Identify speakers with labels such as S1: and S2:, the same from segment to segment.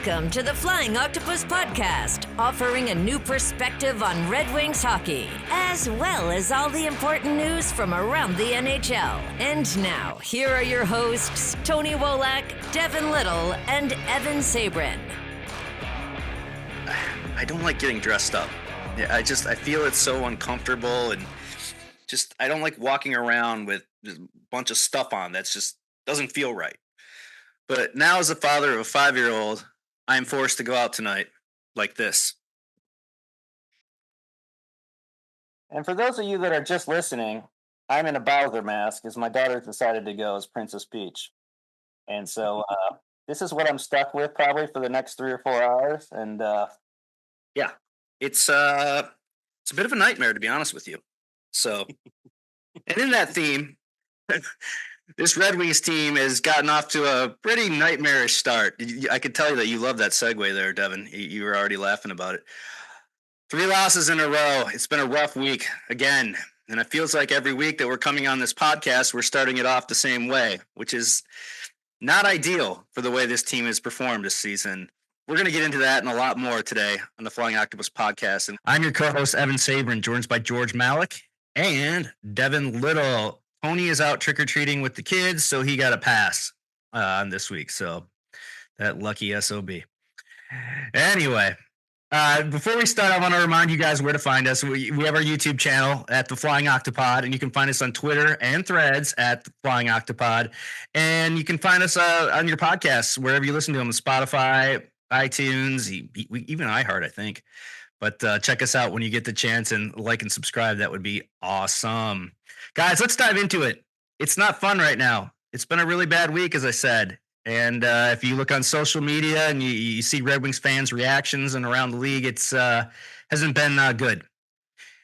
S1: Welcome to the Flying Octopus Podcast, offering a new perspective on Red Wings hockey, as well as all the important news from around the NHL. And now, here are your hosts, Tony Wolak, Devin Little, and Evan Sabrin.
S2: I don't like getting dressed up. I feel it's so uncomfortable, and I don't like walking around with a bunch of stuff on. That's just doesn't feel right. But now, as a father of a 5-year-old, I'm forced to go out tonight like this.
S3: And for those of you that are just listening, I'm in a Bowser mask as my daughter decided to go as Princess Peach. And so this is what I'm stuck with probably for the next 3 or 4 hours. And
S2: yeah, it's a bit of a nightmare, to be honest with you. So, and in that theme, this Red Wings team has gotten off to a pretty nightmarish start. I could tell you that you love that segue there, Devin. You were already laughing about it. 3 losses in a row. It's been a rough week again. And it feels like every week that we're coming on this podcast, we're starting it off the same way, which is not ideal for the way this team has performed this season. We're going to get into that and a lot more today on the Flying Octopus Podcast. And I'm your co-host, Evan Sabrin, joined by George Malik and Devin Little. Tony is out trick-or-treating with the kids, so he got a pass on this week. So that lucky SOB. Anyway, before we start, I want to remind you guys where to find us. We have our YouTube channel at The Flying Octopod, and you can find us on Twitter and Threads at The Flying Octopod. And you can find us on your podcasts, wherever you listen to them, Spotify, iTunes, even iHeart, I think. But check us out when you get the chance and like and subscribe. That would be awesome. Guys, let's dive into it. It's not fun right now. It's been a really bad week, as I said. And if you look on social media and you see Red Wings fans' reactions and around the league, it's hasn't been good.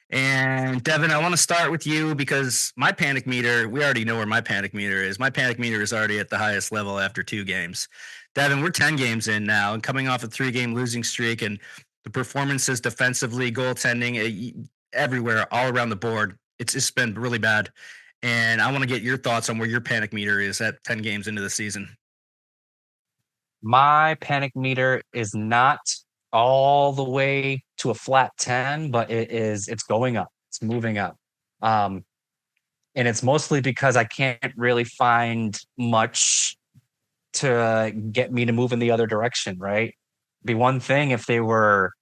S2: And Devin, I want to start with you because my panic meter, we already know where my panic meter is. My panic meter is already at the highest level after 2 games. Devin, we're 10 games in now and coming off a 3-game losing streak, and the performances defensively, goaltending, everywhere, all around the board. It's just been really bad. And I want to get your thoughts on where your panic meter is at 10 games into the season.
S4: My panic meter is not all the way to a flat 10, but it's going up. It's moving up. And it's mostly because I can't really find much to get me to move in the other direction, right? Be one thing if they were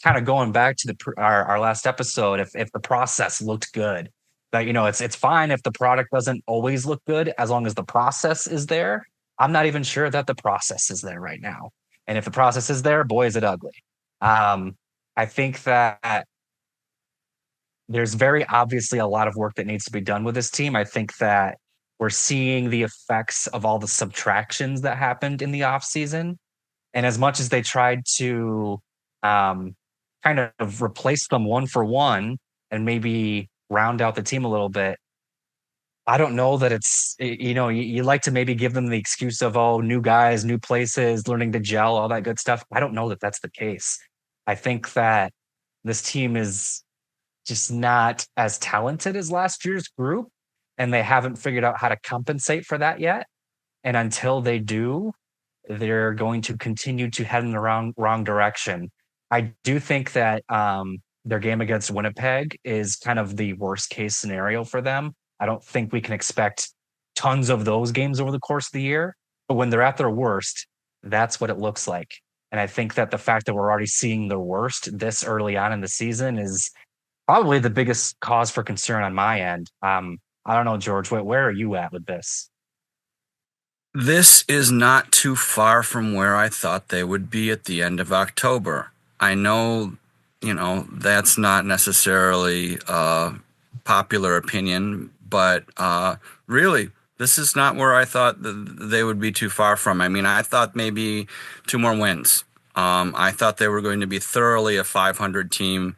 S4: kind of going back to our last episode, if the process looked good. But, it's fine if the product doesn't always look good as long as the process is there. I'm not even sure that the process is there right now. And if the process is there, boy, is it ugly. I think that there's very obviously a lot of work that needs to be done with this team. I think that we're seeing the effects of all the subtractions that happened in the offseason. And as much as they tried to kind of replace them one for one and maybe round out the team a little bit, I don't know that it's, you like to maybe give them the excuse of, new guys, new places, learning to gel, all that good stuff. I don't know that that's the case. I think that this team is just not as talented as last year's group, and they haven't figured out how to compensate for that yet. And until they do, they're going to continue to head in the wrong direction. I do think that their game against Winnipeg is kind of the worst case scenario for them. I don't think we can expect tons of those games over the course of the year, but when they're at their worst, that's what it looks like. And I think that the fact that we're already seeing the worst this early on in the season is probably the biggest cause for concern on my end. I don't know, George, where are you at with this?
S5: This is not too far from where I thought they would be at the end of October. I know, that's not necessarily a popular opinion, but really, this is not where I thought they would be too far from. I mean, I thought maybe 2 more wins. I thought they were going to be thoroughly a 500 team,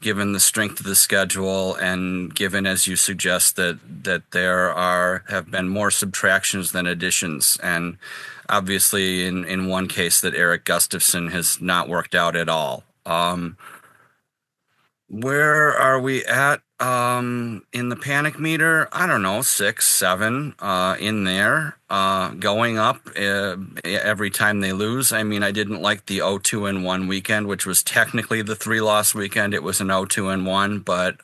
S5: given the strength of the schedule and given, as you suggest, that there have been more subtractions than additions. And obviously, in one case, that Eric Gustafsson has not worked out at all. Where are we at? in the panic meter, I don't know, 6, 7 in there, going up every time they lose. I mean, I didn't like the 0-2-1 weekend, which was technically the 3-loss weekend. It was an 0-2-1, but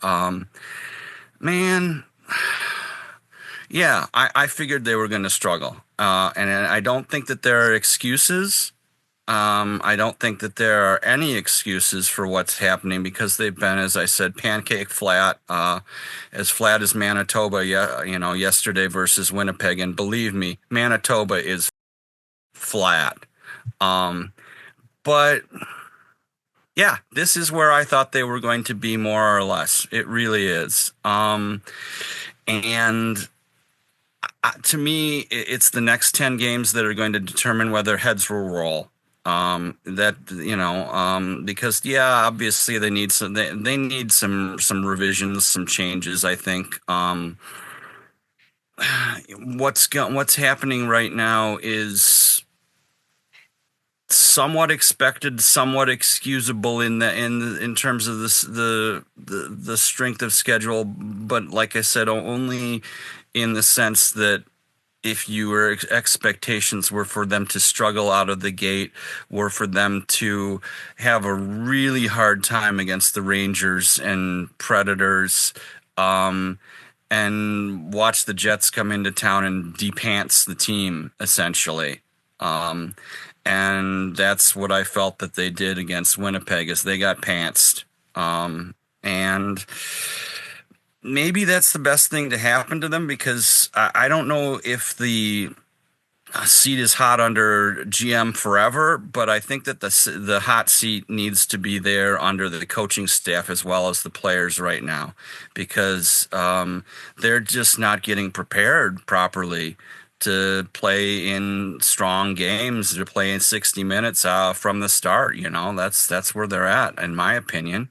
S5: man, yeah, I figured they were going to struggle, and I don't think that there are excuses. I don't think that there are any excuses for what's happening because they've been, as I said, pancake flat as Manitoba, yesterday versus Winnipeg. And believe me, Manitoba is flat. But yeah, this is where I thought they were going to be more or less. It really is. And to me, it's the next 10 games that are going to determine whether heads will roll. Because obviously they need some revisions, some changes. I think what's happening right now is somewhat expected, somewhat excusable in terms of the strength of schedule, but like I said, only in the sense that if your expectations were for them to struggle out of the gate, were for them to have a really hard time against the Rangers and Predators, and watch the Jets come into town and de-pants the team, essentially. And that's what I felt that they did against Winnipeg, is they got pantsed. And maybe that's the best thing to happen to them, because I don't know if the seat is hot under GM forever, but I think that the hot seat needs to be there under the coaching staff as well as the players right now, because they're just not getting prepared properly to play in strong games, to play in 60 minutes from the start. That's where they're at, in my opinion.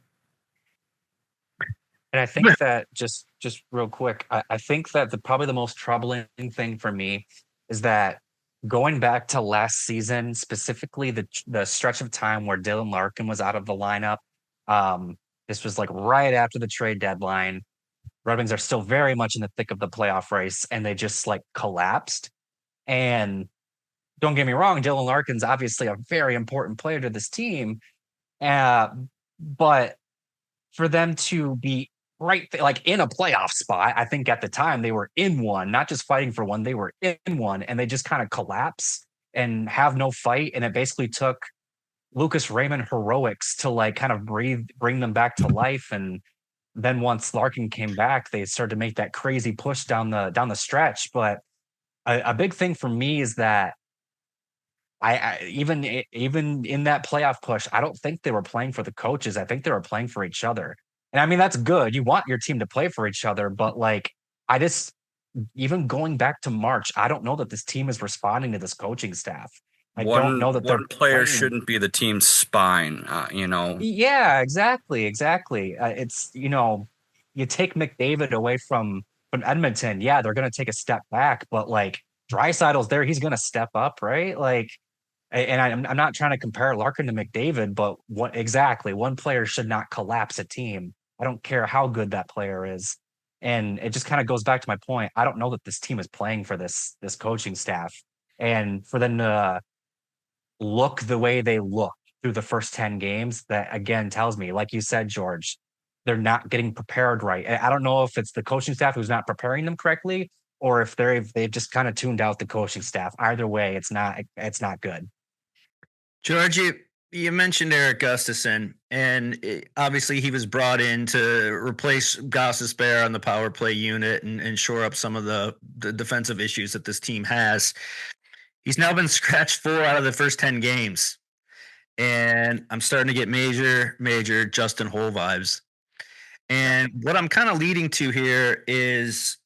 S4: And I think that just real quick, I think that probably the most troubling thing for me is that going back to last season, specifically the stretch of time where Dylan Larkin was out of the lineup. This was like right after the trade deadline. Red Wings are still very much in the thick of the playoff race, and they just like collapsed. And don't get me wrong, Dylan Larkin's obviously a very important player to this team. But for them to be like in a playoff spot, I think at the time they were in one, not just fighting for one, they were in one, and they just kind of collapse and have no fight. And it basically took Lucas Raymond heroics to like kind of bring them back to life. And then once Larkin came back, they started to make that crazy push down the stretch. But a big thing for me is that I even in that playoff push, I don't think they were playing for the coaches. I think they were playing for each other. And I mean, that's good. You want your team to play for each other, but like, even going back to March, I don't know that this team is responding to this coaching staff. I don't know that
S5: one player shouldn't be the team's spine,
S4: Yeah, exactly. It's, you take McDavid away from Edmonton. Yeah, they're going to take a step back, but like Draisaitl's there, he's going to step up, right? Like, and I'm not trying to compare Larkin to McDavid, but one player should not collapse a team. I don't care how good that player is. And it just kind of goes back to my point. I don't know that this team is playing for this coaching staff. And for them to look the way they look through the first 10 games, that again tells me, like you said, George, they're not getting prepared right. I don't know if it's the coaching staff who's not preparing them correctly, or if they've just kind of tuned out the coaching staff. Either way, it's not good.
S2: George, you mentioned Erik Gustafsson, and obviously he was brought in to replace Gostisbehere on the power play unit and shore up some of the defensive issues that this team has. He's now been scratched 4 out of the first 10 games, and I'm starting to get major Justin Holl vibes. And what I'm kind of leading to here is,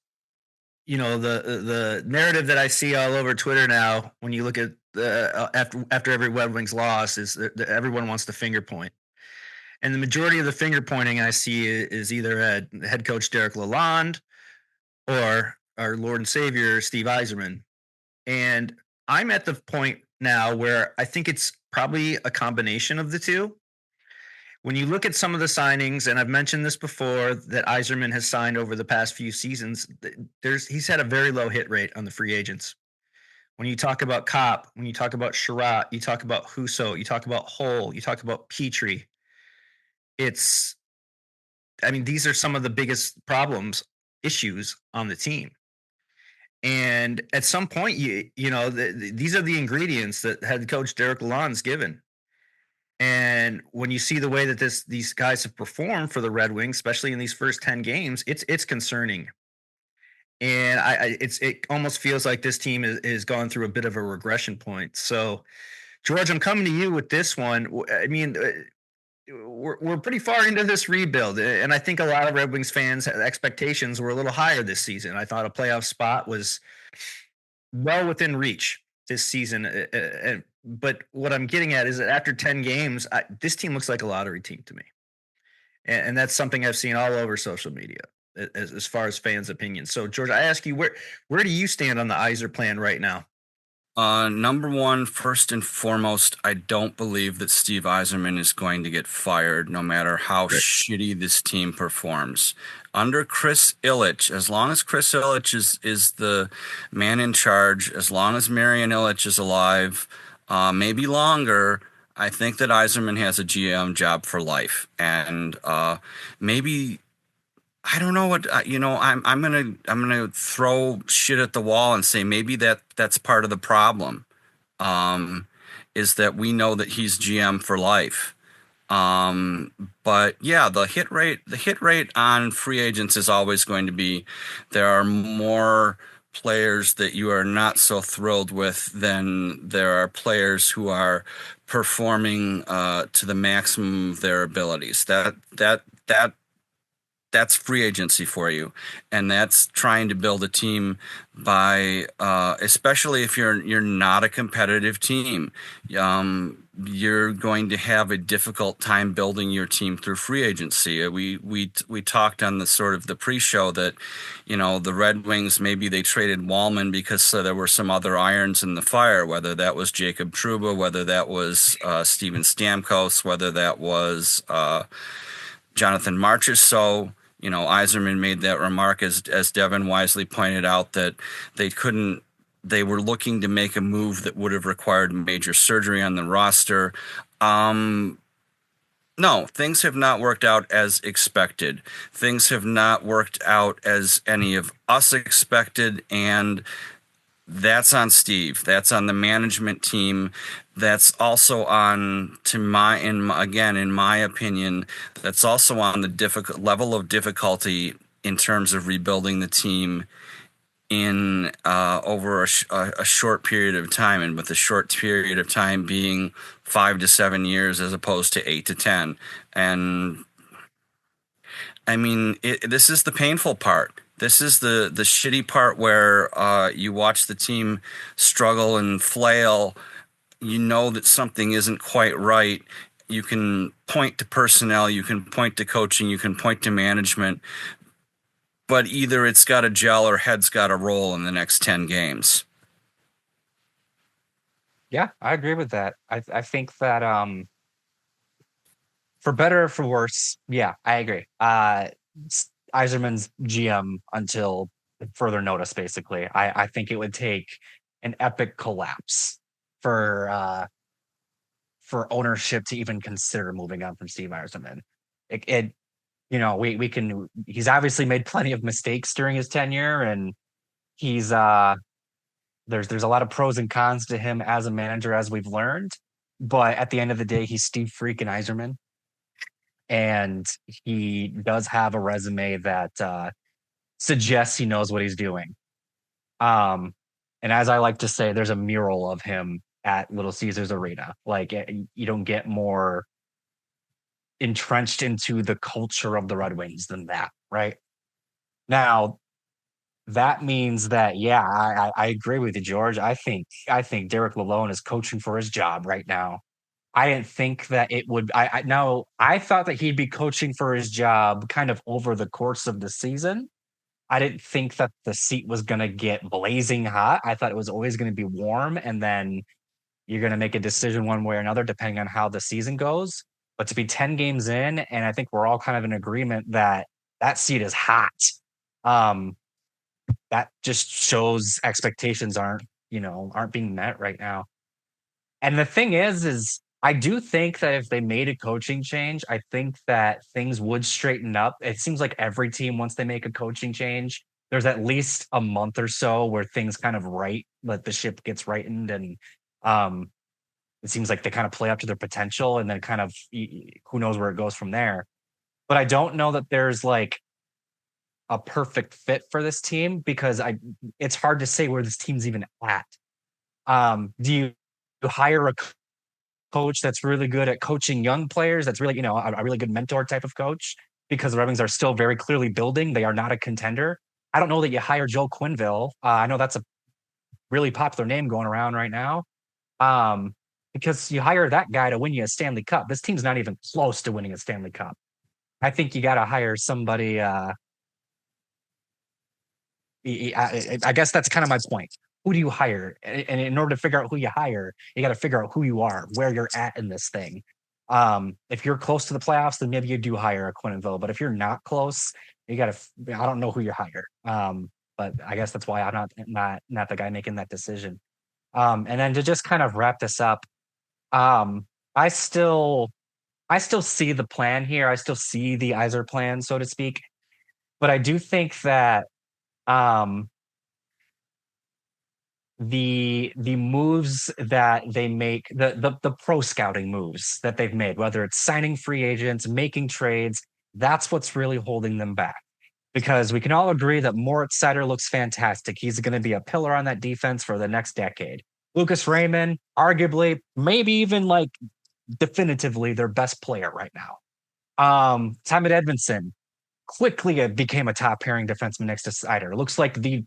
S2: the narrative that I see all over Twitter now when you look at after every Red Wings loss is that everyone wants to finger point. And the majority of the finger pointing I see is either at head coach Derek Lalonde or our Lord and Savior, Steve Yzerman. And I'm at the point now where I think it's probably a combination of the two. when you look at some of the signings, and I've mentioned this before, that Yzerman has signed over the past few seasons, he's had a very low hit rate on the free agents. When you talk about Kopp, when you talk about Sherratt, you talk about Husso, you talk about Hull, you talk about Petrie. These are some of the biggest issues on the team. And at some point, these are the ingredients that head coach Derek Lalonde's given. And when you see the way that these guys have performed for the Red Wings, especially in these first 10 games, it's concerning. And it almost feels like this team is gone through a bit of a regression point. So, George, I'm coming to you with this one. I mean, we're pretty far into this rebuild, and I think a lot of Red Wings fans' expectations were a little higher this season. I thought a playoff spot was well within reach this season. But what I'm getting at is that after 10 games, this team looks like a lottery team to me. And that's something I've seen all over social media as far as fans' opinions. So, George, I ask you, where do you stand on the Yzerplan right now?
S5: Number one, first and foremost, I don't believe that Steve Yzerman is going to get fired no matter how shitty this team performs. Under Chris Ilitch, as long as Chris Ilitch is the man in charge, as long as Marian Ilitch is alive, maybe longer, I think that Yzerman has a GM job for life. And maybe, I don't know what, I'm gonna throw shit at the wall and say maybe that's part of the problem, is that we know that he's GM for life. But yeah, the hit rate on free agents is always going to be, there are more players that you are not so thrilled with than there are players who are performing to the maximum of their abilities. That's free agency for you, and that's trying to build a team by, especially if you're not a competitive team, you're going to have a difficult time building your team through free agency. We talked on the sort of the pre-show that, the Red Wings, maybe they traded Wallman because there were some other irons in the fire, whether that was Jacob Trouba, whether that was Steven Stamkos, whether that was Jonathan Marchessault. Yzerman made that remark, as Devin wisely pointed out, that they were looking to make a move that would have required major surgery on the roster. No, things have not worked out as expected. Things have not worked out as any of us expected, and that's on Steve. That's on the management team. That's also on, in my opinion, that's also on the level of difficulty in terms of rebuilding the team in over a short period of time, and with a short period of time being 5 to 7 years as opposed to 8 to 10. And I mean, this is the painful part. This is the shitty part where you watch the team struggle and flail. You know that something isn't quite right. You can point to personnel, you can point to coaching, you can point to management, but either it's got to gel or head's got to roll in the next 10 games.
S4: Yeah, I agree with that. I think that for better or for worse, yeah, I agree. Yzerman's GM until further notice, basically. I think it would take an epic collapse for ownership to even consider moving on from Steve Yzerman. He's obviously made plenty of mistakes during his tenure, and he's there's a lot of pros and cons to him as a manager, as we've learned. But at the end of the day, he's Steve freaking Yzerman. And he does have a resume that suggests he knows what he's doing. And as I like to say, there's a mural of him at Little Caesars Arena. Like, you don't get more entrenched into the culture of the Red Wings than that, right? Now, that means that, yeah, I agree with you, George. I think Derek Lalonde is coaching for his job right now. I didn't think that it would. I thought that he'd be coaching for his job kind of over the course of the season. I didn't think that the seat was going to get blazing hot. I thought it was always going to be warm, and then you're going to make a decision one way or another depending on how the season goes. But to be 10 games in, and I think we're all kind of in agreement that that seat is hot. That just shows expectations aren't being met right now. And the thing is I do think that if they made a coaching change, I think that things would straighten up. It seems like every team, once they make a coaching change, there's at least a month or so where things kind of like the ship gets rightened, and it seems like they kind of play up to their potential, and then kind of who knows where it goes from there. But I don't know that there's like a perfect fit for this team, because it's hard to say where this team's even at. Do you hire a coach that's really good at coaching young players, that's really, a really good mentor type of coach, because the Red Wings are still very clearly building. They are not a contender. I don't know that you hire Joe Quenneville. I know that's a really popular name going around right now, because you hire that guy to win you a Stanley Cup. This team's not even close to winning a Stanley Cup. I think you got to hire somebody. I guess that's kind of my point. Who do you hire? And in order to figure out who you hire, you got to figure out who you are, where you're at in this thing. If you're close to the playoffs, then maybe you do hire a Quenneville. But if you're not close, I don't know who you hire. But I guess that's why I'm not the guy making that decision. And then to just kind of wrap this up, I still see the plan here. I still see the Yzerplan, so to speak. But I do think that the moves that they make, the pro scouting moves that they've made, whether it's signing free agents, making trades, that's what's really holding them back. Because we can all agree that Moritz Seider looks fantastic. He's going to be a pillar on that defense for the next decade. Lucas Raymond, arguably, maybe even like definitively their best player right now. Devin and Edvinsson quickly became a top pairing defenseman next to Seider. It looks like the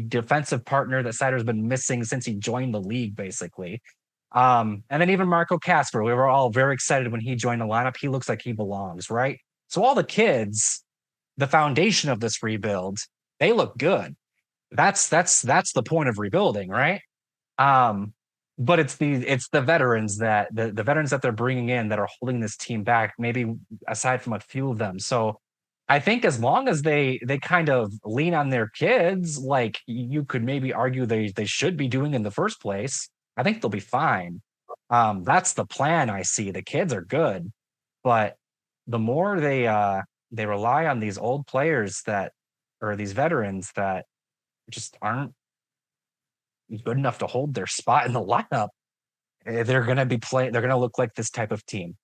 S4: defensive partner that Seider's been missing since he joined the league, basically. And then even Marco Kasper, we were all very excited when he joined the lineup. He looks like he belongs, right? So all the kids, the foundation of this rebuild, they look good. That's the point of rebuilding, right? But it's the veterans that the veterans that they're bringing in that are holding this team back, maybe aside from a few of them. So I think as long as they kind of lean on their kids, like you could maybe argue they should be doing in the first place, I think they'll be fine. That's the plan I see. The kids are good, but the more they rely on these old players or these veterans that just aren't good enough to hold their spot in the lineup, they're going to look like this type of team.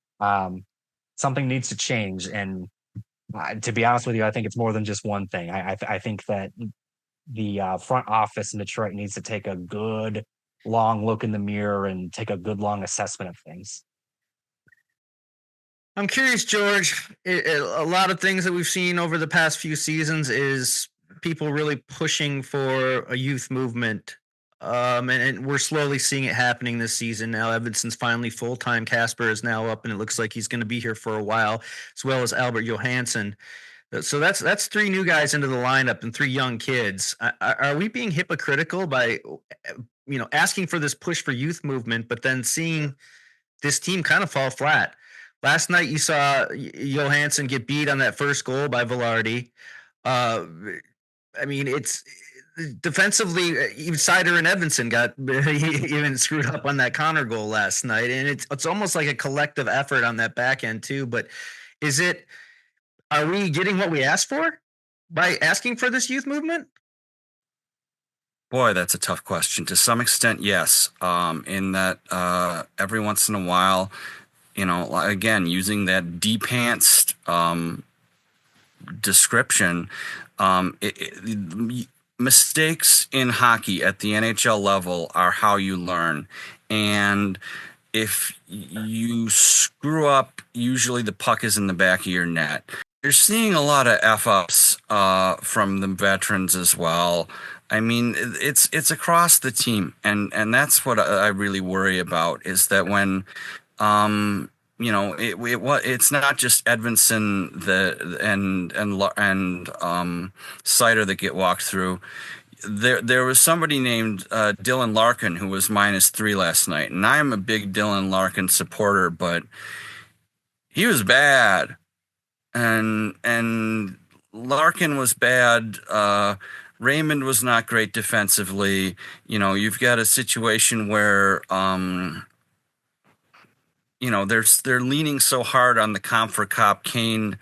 S4: Something needs to change. And to be honest with you, I think it's more than just one thing. I think that the front office in Detroit needs to take a good long look in the mirror and take a good long assessment of things.
S2: I'm curious, George. A lot of things that we've seen over the past few seasons is people really pushing for a youth movement. And we're slowly seeing it happening this season. Now Edvinsson's finally full-time. Kasper is now up, and it looks like he's going to be here for a while, as well as Albert Johansson. So that's three new guys into the lineup and three young kids. Are we being hypocritical by, asking for this push for youth movement, but then seeing this team kind of fall flat? Last night you saw Johansson get beat on that first goal by Velarde. It's defensively, even Seider and Edvinsson got even screwed up on that Connor goal last night, and it's almost like a collective effort on that back end too. But are we getting what we asked for by asking for this youth movement?
S5: Boy, that's a tough question. To some extent, yes. In that every once in a while, again, using that de-pantsed description, mistakes in hockey at the NHL level are how you learn. And if you screw up, usually the puck is in the back of your net. You're seeing a lot of F-ups from the veterans as well. I mean, it's across the team. And that's what I really worry about, is that when it's not just Edvinsson and Seider that get walked through. There was somebody named Dylan Larkin who was -3 last night, and I am a big Dylan Larkin supporter, but he was bad, and Larkin was bad. Raymond was not great defensively. You've got a situation where they're leaning so hard on the Comfort Cop Kane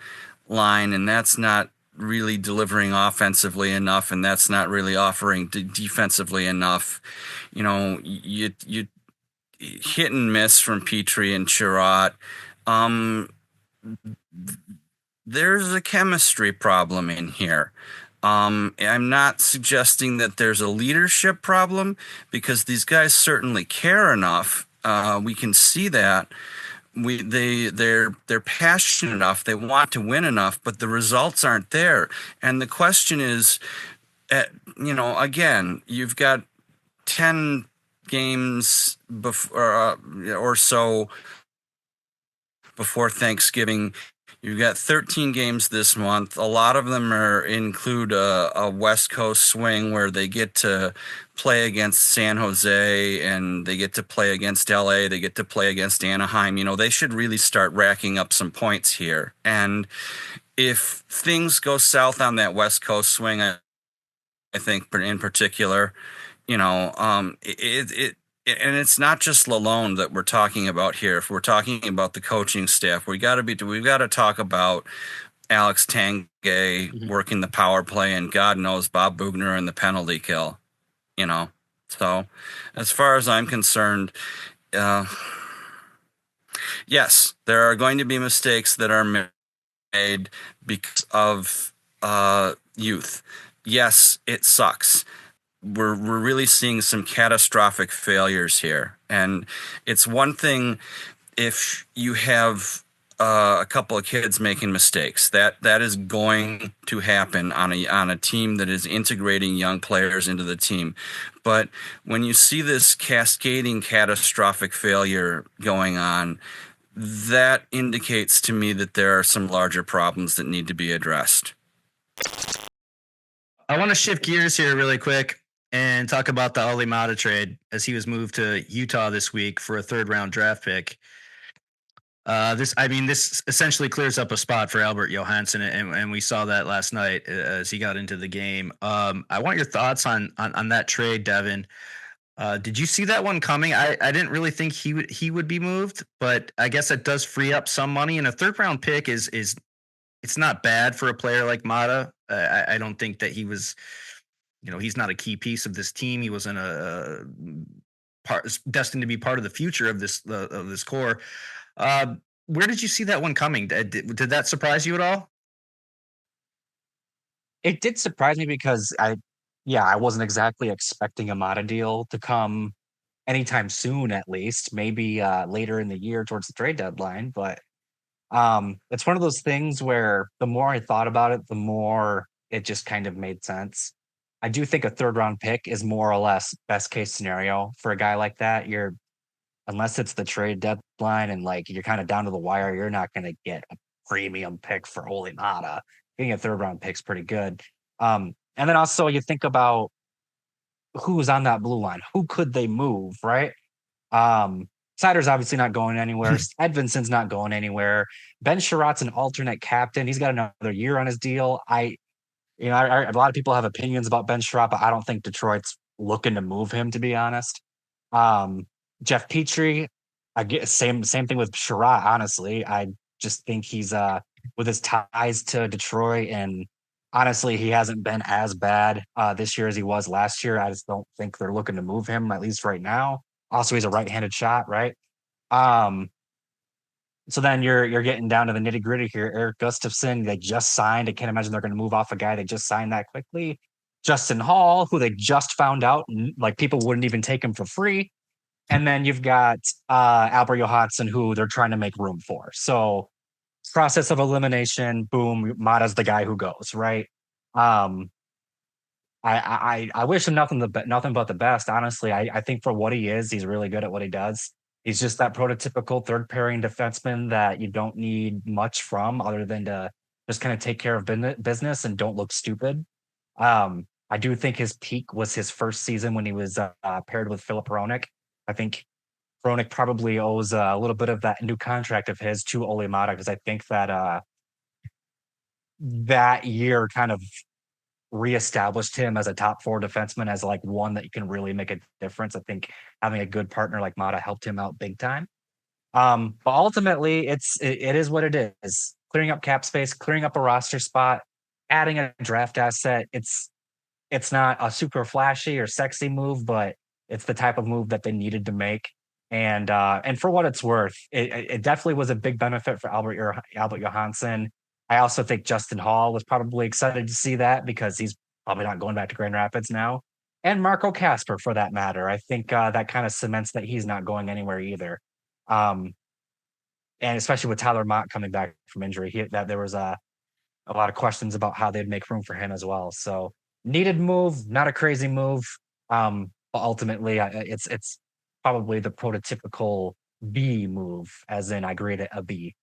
S5: line, and that's not really delivering offensively enough, and that's not really offering defensively enough. You hit and miss from Petrie and Chirot. There's a chemistry problem in here. I'm not suggesting that there's a leadership problem, because these guys certainly care enough. We can see that. They're passionate enough. They want to win enough, but the results aren't there. And the question is, again, you've got 10 games before or so before Thanksgiving. You've got 13 games this month. A lot of them include a West Coast swing where they get to play against San Jose, and they get to play against LA. They get to play against Anaheim. They should really start racking up some points here. And if things go south on that West Coast swing, I think in particular, and it's not just Lalonde that we're talking about here. If we're talking about the coaching staff, we've got to talk about Alex Tanguay working the power play, and God knows Bob Bugner in the penalty kill. So as far as I'm concerned, yes, there are going to be mistakes that are made because of youth. Yes, it sucks. We're really seeing some catastrophic failures here. And it's one thing if you have a couple of kids making mistakes. That is going to happen on a team that is integrating young players into the team. But when you see this cascading catastrophic failure going on, that indicates to me that there are some larger problems that need to be addressed.
S2: I want to shift gears here really quick and talk about the Olli Maatta trade, as he was moved to Utah this week for a 3rd-round draft pick. This essentially clears up a spot for Albert Johansson, and we saw that last night as he got into the game. I want your thoughts on that trade, Devin. Did you see that one coming? I didn't really think he would be moved, but I guess it does free up some money. And a 3rd-round pick is it's not bad for a player like Maatta. I don't think that he was. He's not a key piece of this team. He wasn't destined to be part of the future of this core. Where did you see that one coming? Did that surprise you at all?
S4: It did surprise me because I wasn't exactly expecting a Maatta deal to come anytime soon, at least. Maybe later in the year towards the trade deadline. But it's one of those things where the more I thought about it, the more it just kind of made sense. I do think a 3rd-round pick is more or less best case scenario for a guy like that. Unless it's the trade deadline and you're kind of down to the wire, you're not going to get a premium pick for Olli Maatta. Getting a 3rd-round pick's pretty good. And then also you think about who's on that blue line. Who could they move, right? Seider's obviously not going anywhere. Edvinsson's not going anywhere. Ben Sherratt's an alternate captain. He's got another year on his deal. A lot of people have opinions about Ben Sherratt, but I don't think Detroit's looking to move him, to be honest. Jeff Petrie, I get same thing with Sherratt, honestly. I just think he's with his ties to Detroit, and honestly, he hasn't been as bad this year as he was last year. I just don't think they're looking to move him, at least right now. Also, he's a right-handed shot, right? So then you're getting down to the nitty-gritty here. Eric Gustafsson, they just signed. I can't imagine they're going to move off a guy they just signed that quickly. Justin Hall, who they just found out, people wouldn't even take him for free. And then you've got Albert Johansson, who they're trying to make room for. So process of elimination, boom, Maatta's the guy who goes, right? I wish him nothing but the best, honestly. I think for what he is, he's really good at what he does. He's just that prototypical 3rd pairing defenseman that you don't need much from other than to just kind of take care of business and don't look stupid. I do think his peak was his first season when he was paired with Philip Hronek. I think Hronek probably owes a little bit of that new contract of his to Ole Maatta, because I think that that year kind of reestablished him as a top 4 defenseman, as like one that you can really make a difference. I think having a good partner like Maatta helped him out big time. But ultimately, it is what it is. Clearing up cap space, clearing up a roster spot, adding a draft asset. It's not a super flashy or sexy move, but it's the type of move that they needed to make. And for what it's worth, it definitely was a big benefit for Albert Johansson. I also think Justin Hall was probably excited to see that, because he's probably not going back to Grand Rapids now. And Marco Casper, for that matter. I think that kind of cements that he's not going anywhere either. And especially with Tyler Mott coming back from injury, there was a lot of questions about how they'd make room for him as well. So needed move, not a crazy move. But ultimately, it's probably the prototypical B move, as in I grade it a B.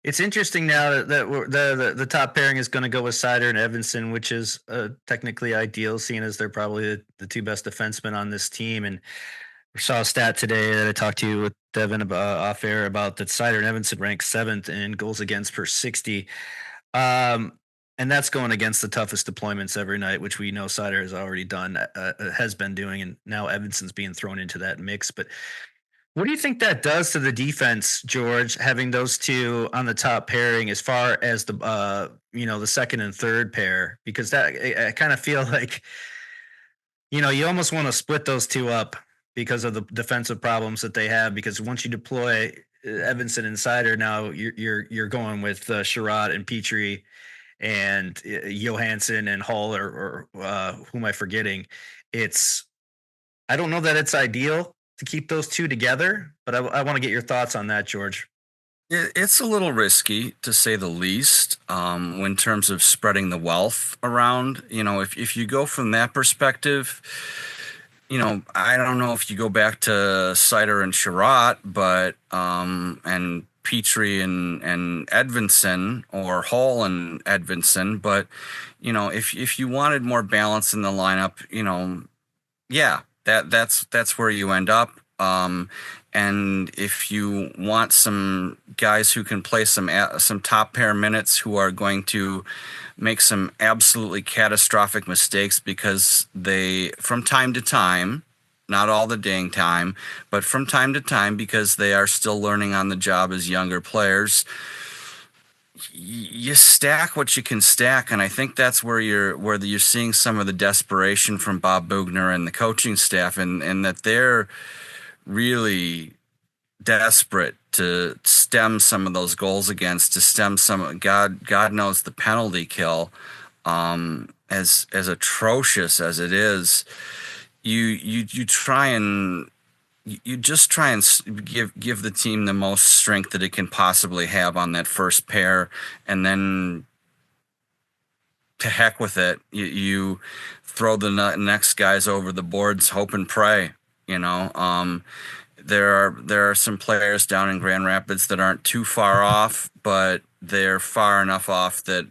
S2: It's interesting now that the top pairing is going to go with Seider and Edvinsson, which is technically ideal, seeing as they're probably the 2 best defensemen on this team. And I saw a stat today that I talked to you with Devin about off air about that Seider and Edvinsson ranked 7th in goals against per 60. And that's going against the toughest deployments every night, which we know Seider has already done, has been doing, and now Edvinsson's being thrown into that mix. But what do you think that does to the defense, George, having those 2 on the top pairing as far as the the second and third pair? Because I kind of feel like, you almost want to split those 2 up because of the defensive problems that they have. Because once you deploy Edvinsson and Seider, now you're going with Sherratt and Petrie and Johansson and Hall, or who am I forgetting? I don't know that it's ideal to keep those 2 together, but I want to get your thoughts on that, George.
S5: It's a little risky, to say the least, in terms of spreading the wealth around. If you go from that perspective, I don't know if you go back to Seider and Sherratt, but and Petrie and Edvinsson, or Hall and Edvinsson, but if you wanted more balance in the lineup, yeah, that's where you end up. And if you want some guys who can play some top pair minutes, who are going to make some absolutely catastrophic mistakes, because they, from time to time, not all the dang time, but from time to time, because they are still learning on the job as younger players, you stack what you can stack. And I think that's where you're seeing some of the desperation from Bob Bugner and the coaching staff, and that they're really desperate to stem some of those goals against, to stem some, God knows, the penalty kill, as atrocious as it is. You just try and give the team the most strength that it can possibly have on that first pair, and then to heck with it. You throw the next guys over the boards, hope and pray. There are some players down in Grand Rapids that aren't too far off, but they're far enough off that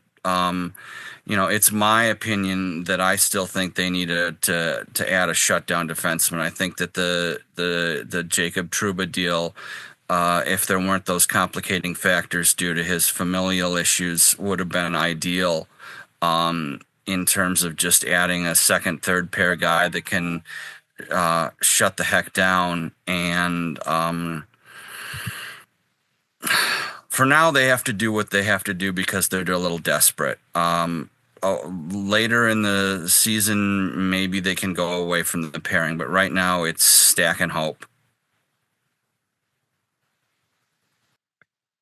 S5: it's my opinion that I still think they need to add a shutdown defenseman. I think that the Jacob Trouba deal, if there weren't those complicating factors due to his familial issues, would have been ideal, in terms of just adding a second, third pair guy that can shut the heck down. And for now, they have to do what they have to do because they're a little desperate. Later in the season, maybe they can go away from the pairing, but right now it's stack and hope.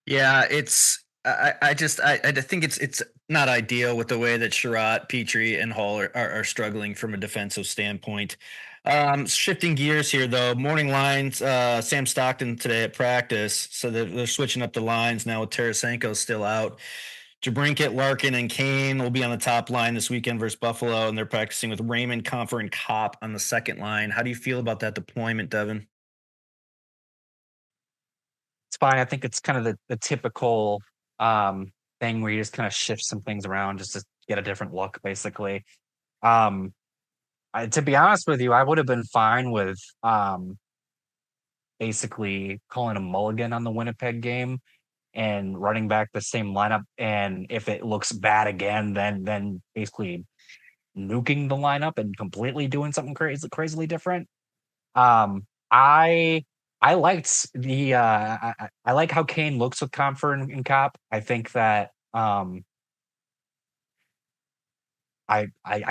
S2: Yeah, I think it's not ideal with the way that Sherratt, Petrie, and Hall are struggling from a defensive standpoint. Shifting gears here, though, morning lines, Sam Stockton today at practice, so they're switching up the lines now with Tarasenko still out. Jabrinket, Larkin, and Kane will be on the top line this weekend versus Buffalo, and they're practicing with Raymond, Comfer, and Kopp on the second line. How do you feel about that deployment, Devin?
S4: It's fine. I think it's kind of the typical thing where you just kind of shift some things around just to get a different look, basically. To be honest with you, I would have been fine with basically calling a mulligan on the Winnipeg game and running back the same lineup. And if it looks bad again, then basically nuking the lineup and completely doing something crazily different. I liked the I like how Kane looks with Comfort and Cop. I think that I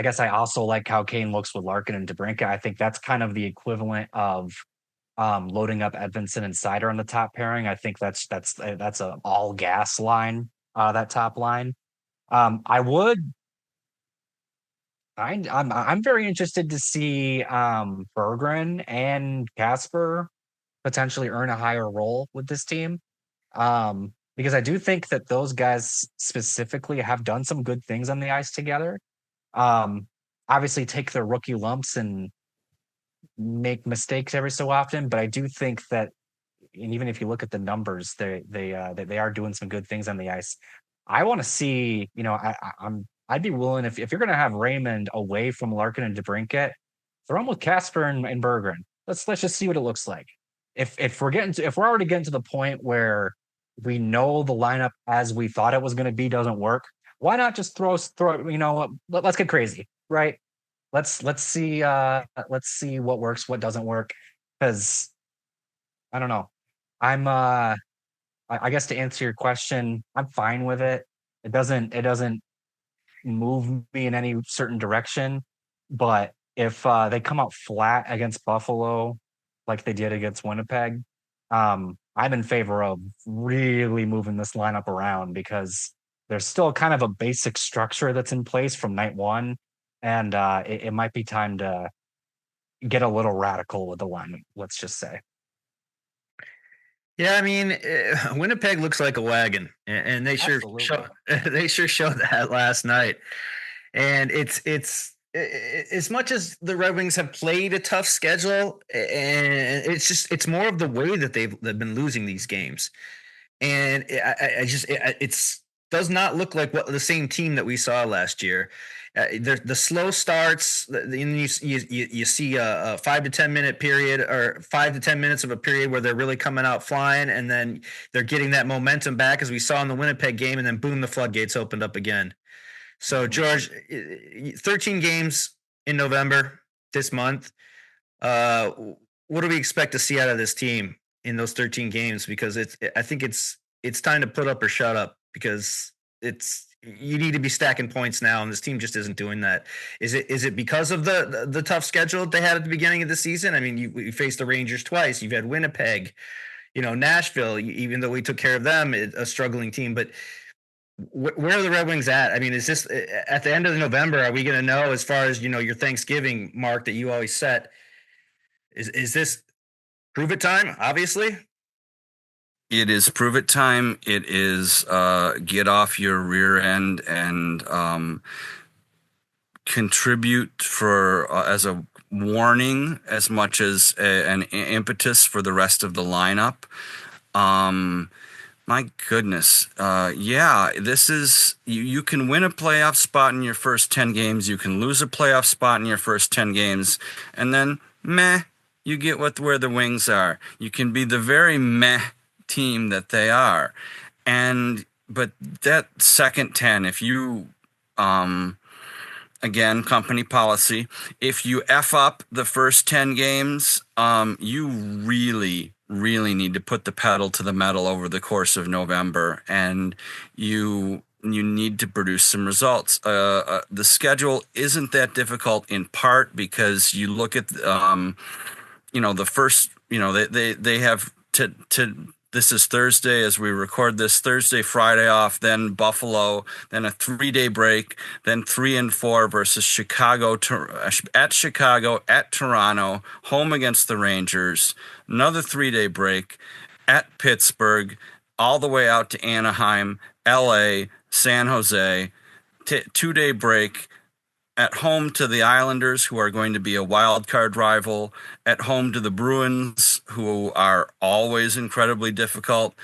S4: guess I also like how Kane looks with Larkin and DeBrincat. I think that's kind of the equivalent of loading up Edvinsson and Seider on the top pairing. I think that's a all gas line, that top line. I'm very interested to see Berggren and Casper potentially earn a higher role with this team. Because I do think that those guys specifically have done some good things on the ice together. Obviously take their rookie lumps and make mistakes every so often, but I do think that, and even if you look at the numbers, they are doing some good things on the ice. I want to see, I'd be willing, if you're going to have Raymond away from Larkin and DeBrincat, throw him with Casper and Berggren. Let's just see what it looks like. If we're already getting to the point where we know the lineup as we thought it was going to be doesn't work, why not just throw let's get crazy, right? Let's see what works, what doesn't work, because I don't know. I guess to answer your question, I'm fine with it. It doesn't move me in any certain direction, but if they come out flat against Buffalo like they did against Winnipeg, I'm in favor of really moving this lineup around, because there's still kind of a basic structure that's in place from night one, and it might be time to get a little radical with the lineup, let's just say.
S2: Yeah, I mean, Winnipeg looks like a wagon, and they sure showed that last night. And it's as much as the Red Wings have played a tough schedule, and it's more of the way that they've been losing these games. And it does not look like the same team that we saw last year. The slow starts, you see a 5 to 10 minute period, or 5 to 10 minutes of a period where they're really coming out flying, and then they're getting that momentum back, as we saw in the Winnipeg game, and then boom, the floodgates opened up again. So, George, 13 games in November this month. What do we expect to see out of this team in those 13 games? Because I think it's time to put up or shut up, because you need to be stacking points now, and this team just isn't doing that. Is it because of the tough schedule they had at the beginning of the season? I mean, you faced the Rangers twice. You've had Winnipeg, Nashville, even though we took care of them, a struggling team. But where are the Red Wings at? I mean, is this at the end of November? Are we going to know, as far as your Thanksgiving mark that you always set? Is this prove it time? Obviously,
S5: it is prove it time. It is get off your rear end and contribute as a warning, as much as an impetus for the rest of the lineup. My goodness. This is, you can win a playoff spot in your first 10 games. You can lose a playoff spot in your first 10 games. And then, you get where the Wings are. You can be the very team that they are. But that second 10, if you, again, company policy, if you F up the first 10 games, you really need to put the pedal to the metal over the course of November, and you need to produce some results. The schedule isn't that difficult, in part because you look at the first, they have to this is Thursday as we record this, Thursday, Friday off, then Buffalo, then a 3-day break, then 3 and 4 versus Chicago, at Toronto, home against the Rangers, another 3-day break at Pittsburgh, all the way out to Anaheim, LA, San Jose, 2-day break at home to the Islanders, who are going to be a wild card rival, at home to the Bruins, who are always incredibly difficult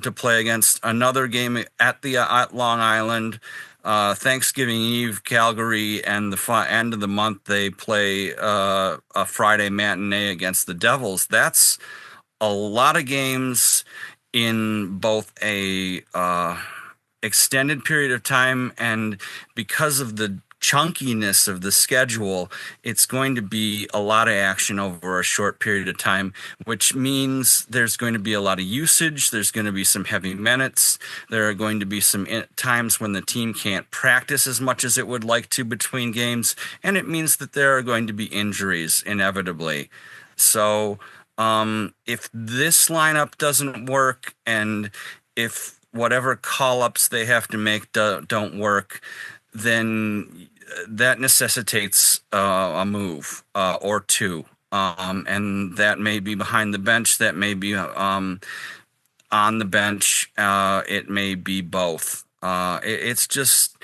S5: to play against, another game at Long Island, Thanksgiving Eve, Calgary, and the end of the month they play a Friday matinee against the Devils. That's a lot of games in both a extended period of time, and because of the chunkiness of the schedule, it's going to be a lot of action over a short period of time, which means there's going to be a lot of usage. There's going to be some heavy minutes. There are going to be some times when the team can't practice as much as it would like to between games, and it means that there are going to be injuries inevitably. So if this lineup doesn't work, and if whatever call-ups they have to make don't work, then that necessitates a move or two. And that may be behind the bench. That may be on the bench. It may be both. It's just,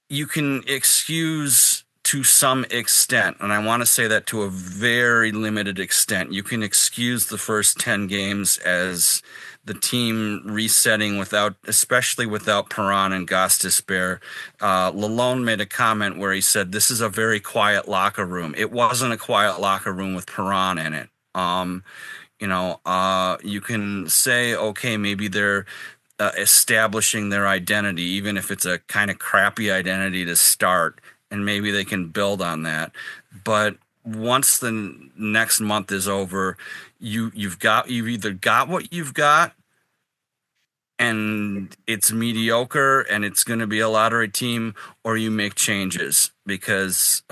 S5: you can excuse to some extent, and I want to say that to a very limited extent, you can excuse the first 10 games as the team resetting especially without Perron and Gostisbehere. Lalonde made a comment where he said, this is a very quiet locker room. It wasn't a quiet locker room with Perron in it. You can say, okay, maybe they're establishing their identity, even if it's a kind of crappy identity to start, and maybe they can build on that. But once the next month is over, you've either got what you've got and it's mediocre and it's going to be a lottery team, or you make changes, because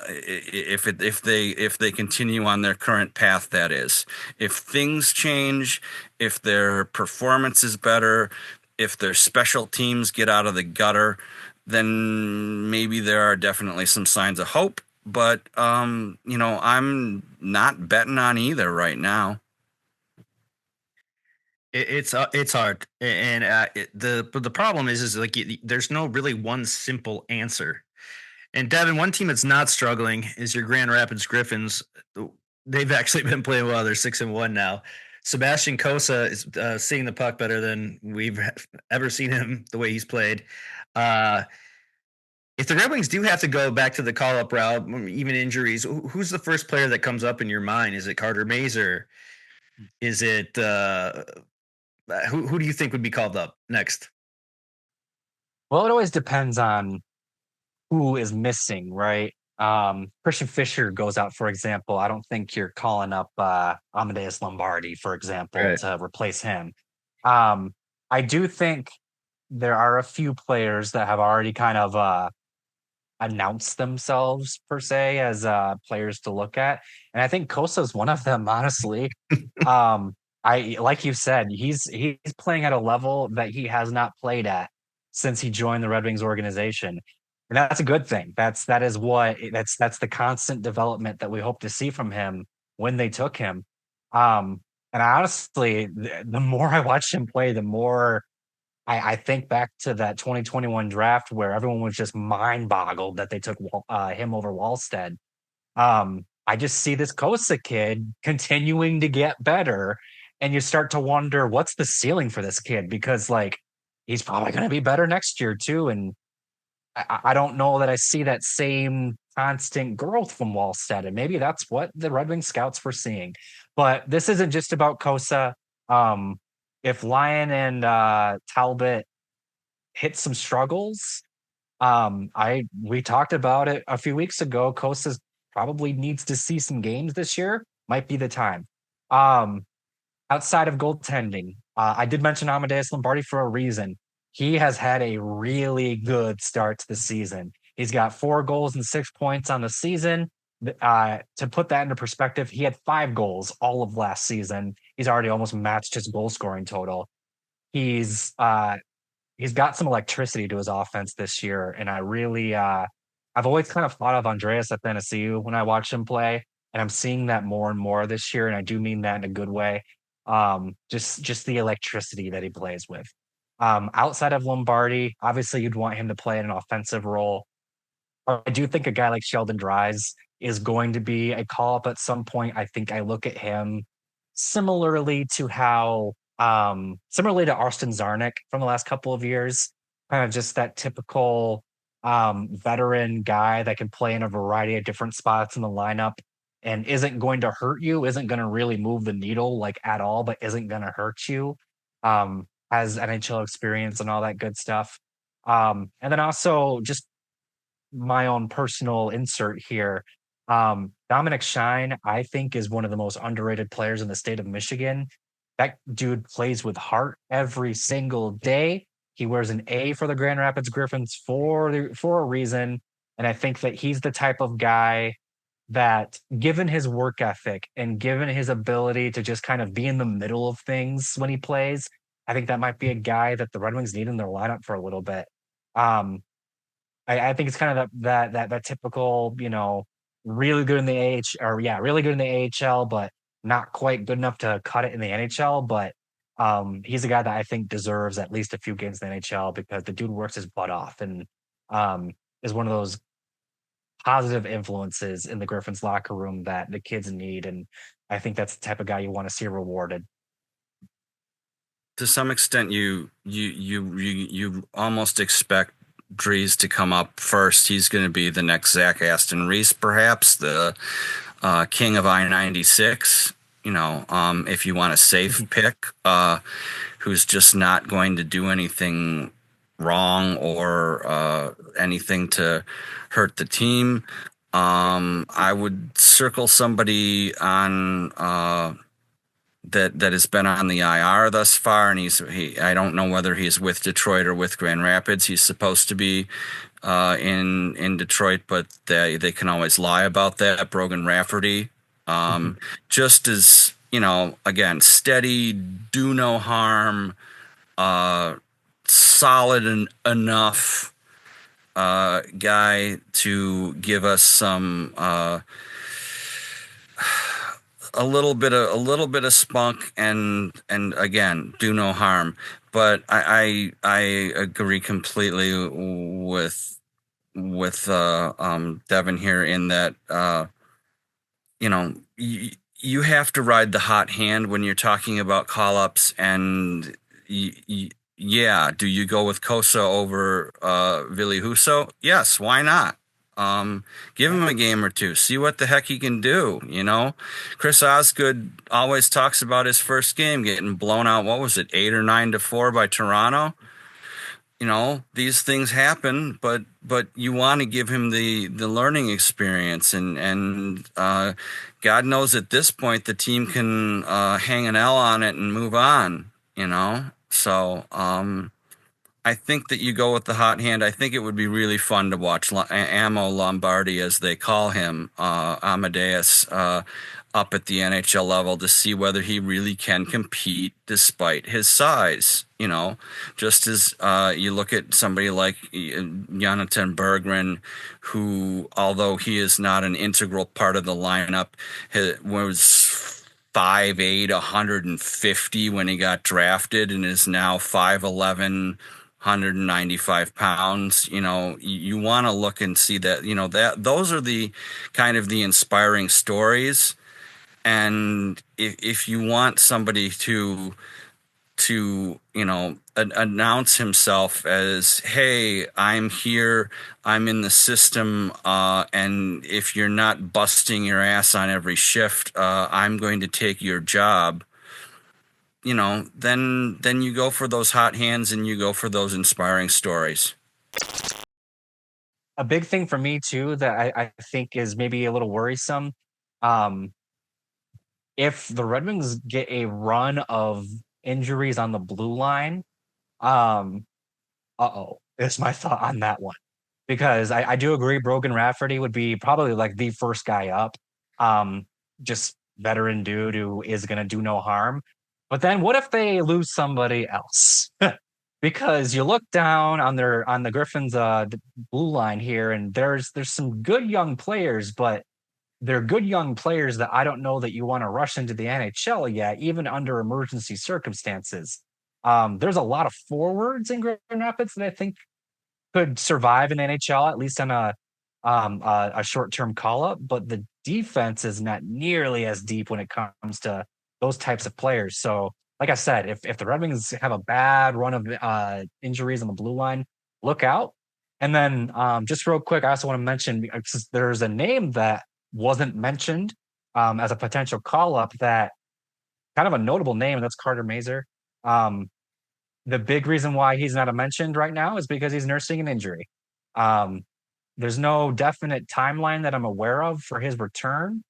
S5: if they continue on their current path, that is, if things change, if their performance is better, if their special teams get out of the gutter, then maybe there are definitely some signs of hope. But, I'm not betting on either right now.
S2: It's hard. And the problem is like, there's no really one simple answer. And Devin, one team that's not struggling is your Grand Rapids Griffins. They've actually been playing well. They're 6-1 now. Sebastian Cossa is seeing the puck better than we've ever seen him, the way he's played. If the Red Wings do have to go back to the call-up route, even injuries, who's the first player that comes up in your mind? Is it Carter Mazur? Is it who do you think would be called up next?
S4: Well, it always depends on who is missing, right? Christian Fischer goes out, for example. I don't think you're calling up Amadeus Lombardi, for example,
S2: Right,
S4: to replace him. I do think there are a few players that have already kind of announced themselves, per se, as players to look at, and I think Cossa is one of them, honestly. I like you said, he's playing at a level that he has not played at since he joined the Red Wings organization. And that's a good thing. That's the constant development that we hope to see from him when they took him. And honestly, the more I watch him play, the more I think back to that 2021 draft where everyone was just mind boggled that they took him over Wallstead. I just see this Cossa kid continuing to get better, and you start to wonder, what's the ceiling for this kid? Because like, he's probably going to be better next year too. And I don't know that I see that same constant growth from Wallstead, and maybe that's what the Red Wings scouts were seeing. But this isn't just about Cossa. If Lyon and Talbot hit some struggles, we talked about it a few weeks ago. Cossa probably needs to see some games this year. Might be the time. Outside of goaltending, I did mention Amadeus Lombardi for a reason. He has had a really good start to the season. He's got 4 goals and 6 points on the season. To put that into perspective, he had 5 goals all of last season. He's already almost matched his goal scoring total. He's got some electricity to his offense this year, and I really I've always kind of thought of Andreas Athanasiou when I watch him play, and I'm seeing that more and more this year, and I do mean that in a good way. Just the electricity that he plays with. Outside of Lombardi, obviously you'd want him to play in an offensive role. I do think a guy like Sheldon Dries is going to be a call up at some point. I think I look at him similarly to Arsten Zarnik from the last couple of years, kind of just that typical veteran guy that can play in a variety of different spots in the lineup. and isn't going to hurt you, isn't going to really move the needle like at all, but isn't going to hurt you. Has NHL experience and all that good stuff. And then also just my own personal insert here. Dominic Shine, I think, is one of the most underrated players in the state of Michigan. That dude plays with heart every single day. He wears an A for the Grand Rapids Griffins for a reason. And I think that he's the type of guy that, given his work ethic and given his ability to just kind of be in the middle of things when he plays, I think that might be a guy that the Red Wings need in their lineup for a little bit. I think it's kind of that typical, really good in the really good in the AHL, but not quite good enough to cut it in the NHL. But he's a guy that I think deserves at least a few games in the NHL because the dude works his butt off and is one of those positive influences in the Griffins locker room that the kids need. And I think that's the type of guy you want to see rewarded.
S5: To some extent, you almost expect Dries to come up first. He's going to be the next Zach Aston Reese, perhaps the king of I-96. If you want a safe pick, who's just not going to do anything wrong or anything to hurt the team. I would circle somebody on that has been on the IR thus far, and I don't know whether he's with Detroit or with Grand Rapids. He's supposed to be in Detroit, but they can always lie about that. Brogan Rafferty, just as again, steady, do no harm, solid enough guy to give us some. A little bit of spunk and again, do no harm. But I agree completely with Devin here in that you have to ride the hot hand when you're talking about call-ups, and do you go with Kosa over Ville Husso? Yes, why not? Give him a game or two. See what the heck he can do. Chris Osgood always talks about his first game getting blown out. What was it, 8 or 9-4 by Toronto? These things happen, but you want to give him the learning experience, and God knows at this point the team can hang an L on it and move on. So. I think that you go with the hot hand. I think it would be really fun to watch Ammo Lombardi, as they call him, Amadeus, up at the NHL level to see whether he really can compete despite his size. Just as you look at somebody like Jonathan Berggren, who, although he is not an integral part of the lineup, was 5'8", 150 when he got drafted and is now 5'11", 195 pounds. You want to look and see that, that those are the kind of the inspiring stories. And if you want somebody to announce himself as, hey, I'm here, I'm in the system, and if you're not busting your ass on every shift, I'm going to take your job. Then you go for those hot hands and you go for those inspiring stories.
S4: A big thing for me too that I think is maybe a little worrisome. If the Red Wings get a run of injuries on the blue line, is my thought on that one. Because I do agree Brogan Rafferty would be probably like the first guy up. Just veteran dude who is going to do no harm. But then what if they lose somebody else? Because you look down on the Griffins blue line here, and there's some good young players, but they're good young players that I don't know that you want to rush into the NHL yet, even under emergency circumstances. There's a lot of forwards in Grand Rapids that I think could survive in the NHL, at least on a short-term call-up, but the defense is not nearly as deep when it comes to those types of players. So, like I said, if the Red Wings have a bad run of injuries on the blue line, look out. And then just real quick, I also want to mention, there's a name that wasn't mentioned as a potential call-up that kind of a notable name, and that's Carter Mazur. The big reason why he's not mentioned right now is because he's nursing an injury. There's no definite timeline that I'm aware of for his return.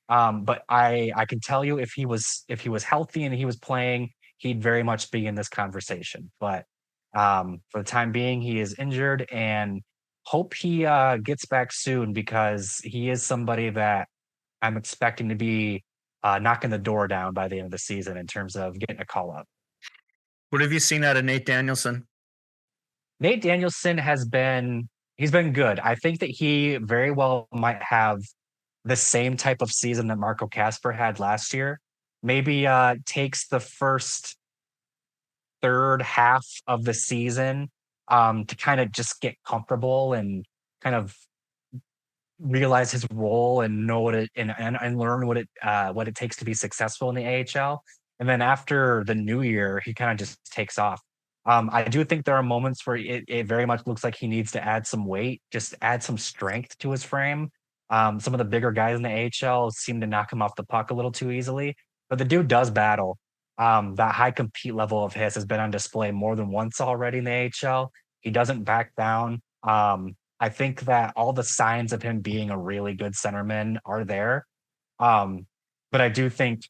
S4: But I can tell you if he was healthy and he was playing, he'd very much be in this conversation. But for the time being, he is injured, and hope he gets back soon, because he is somebody that I'm expecting to be knocking the door down by the end of the season in terms of getting a call up.
S2: What have you seen out of Nate Danielson?
S4: Nate Danielson he's been good. I think that he very well might have the same type of season that Marco Kasper had last year. Maybe takes the first third half of the season to kind of just get comfortable and kind of realize his role and know what it and learn what it takes to be successful in the AHL. And then after the new year, he kind of just takes off. I do think there are moments where it very much looks like he needs to add some weight, just add some strength to his frame. Some of the bigger guys in the AHL seem to knock him off the puck a little too easily, but the dude does battle. That high compete level of his has been on display more than once already in the AHL. He doesn't back down. I think that all the signs of him being a really good centerman are there. But I do think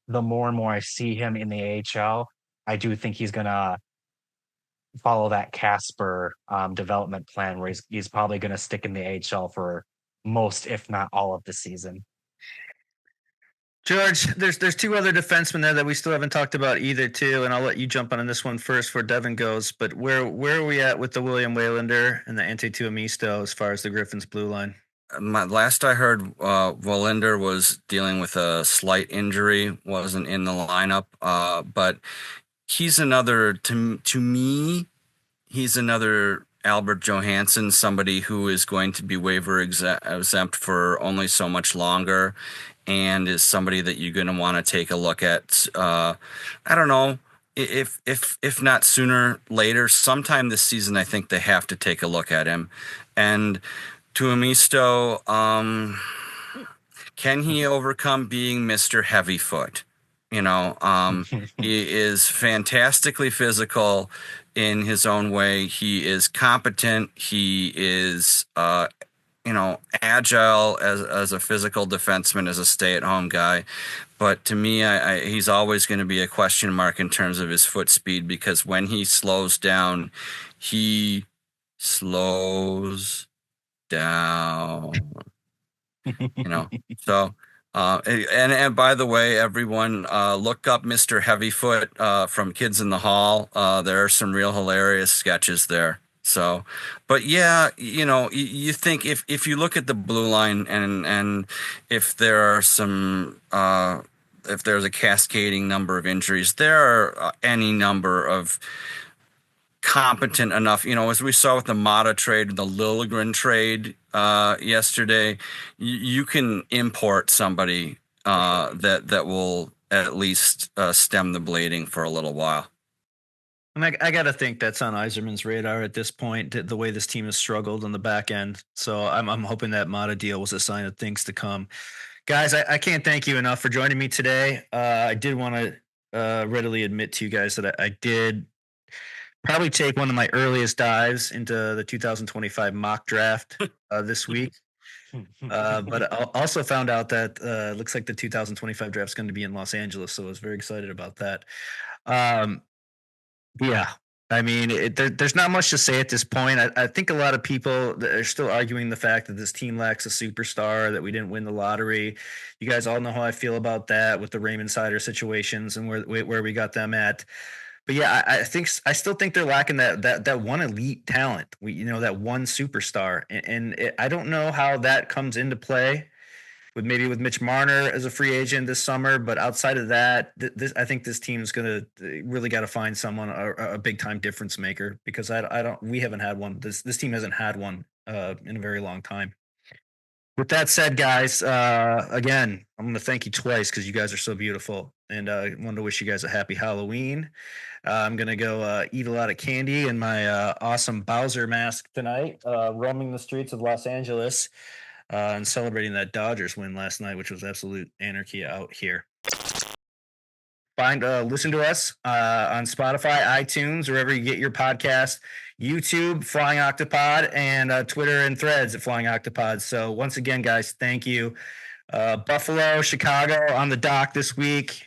S4: the more and more I see him in the AHL, I do think he's going to follow that Kasper development plan where he's probably going to stick in the AHL for most, if not all, of the season.
S2: George, there's two other defensemen there that we still haven't talked about either, too, and I'll let you jump on this one first before Devin goes. But where are we at with the William Waylander and the Ante Tuomisto as far as the Griffins blue line?
S5: Last I heard, Wallender was dealing with a slight injury, wasn't in the lineup. But he's another, to me, he's another Albert Johansson, somebody who is going to be waiver exempt for only so much longer, and is somebody that you're going to want to take a look at. I don't know. If not sooner, later, sometime this season, I think they have to take a look at him. And Tuomisto, can he overcome being Mr. Heavyfoot? He is fantastically physical in his own way. He is competent. He is, agile as a physical defenseman, as a stay-at-home guy. But to me, he's always going to be a question mark in terms of his foot speed, because when he slows down, he slows down. So. And by the way, everyone, look up Mr. Heavyfoot from Kids in the Hall. There are some real hilarious sketches there. So, but yeah, you think if you look at the blue line and if there are some, if there's a cascading number of injuries, there are any number of competent enough, as we saw with the Maatta trade, the Liljegren trade yesterday, you can import somebody that will at least stem the bleeding for a little while.
S2: And I got to think that's on Yzerman's radar at this point, the way this team has struggled on the back end. So I'm hoping that Maatta deal was a sign of things to come. Guys, I can't thank you enough for joining me today. I did want to readily admit to you guys that I did probably take one of my earliest dives into the 2025 mock draft this week. But I also found out that it looks like the 2025 draft is going to be in Los Angeles. So I was very excited about that. Yeah, I mean, there's not much to say at this point. I think a lot of people are still arguing the fact that this team lacks a superstar, that we didn't win the lottery. You guys all know how I feel about that with the Raymond Seider situations and where we got them at. But yeah, I still think they're lacking that one elite talent. That one superstar, and I don't know how that comes into play with Mitch Marner as a free agent this summer. But outside of that, I think this team is going to really got to find someone, a big time difference maker, because we haven't had one. This team hasn't had one in a very long time. With that said, guys, again, I'm going to thank you twice because you guys are so beautiful, and I wanted to wish you guys a happy Halloween. I'm going to go eat a lot of candy in my awesome Bowser mask tonight, roaming the streets of Los Angeles. and celebrating that Dodgers win last night, which was absolute anarchy out here. Listen to us on Spotify, iTunes, wherever you get your podcast, YouTube, Flying Octopod, and Twitter and Threads at Flying Octopod. So once again, guys, thank you. Buffalo, Chicago on the dock this week.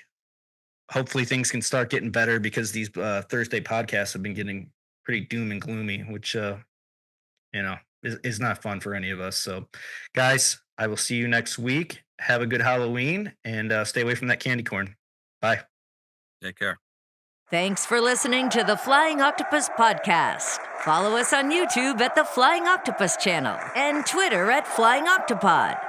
S2: Hopefully things can start getting better because these Thursday podcasts have been getting pretty doom and gloomy, which, is not fun for any of us. So, guys, I will see you next week. Have a good Halloween and stay away from that candy corn. Bye.
S5: Take care.
S1: Thanks for listening to the Flying Octopus Podcast. Follow us on YouTube at the Flying Octopus channel and Twitter at Flying Octopod.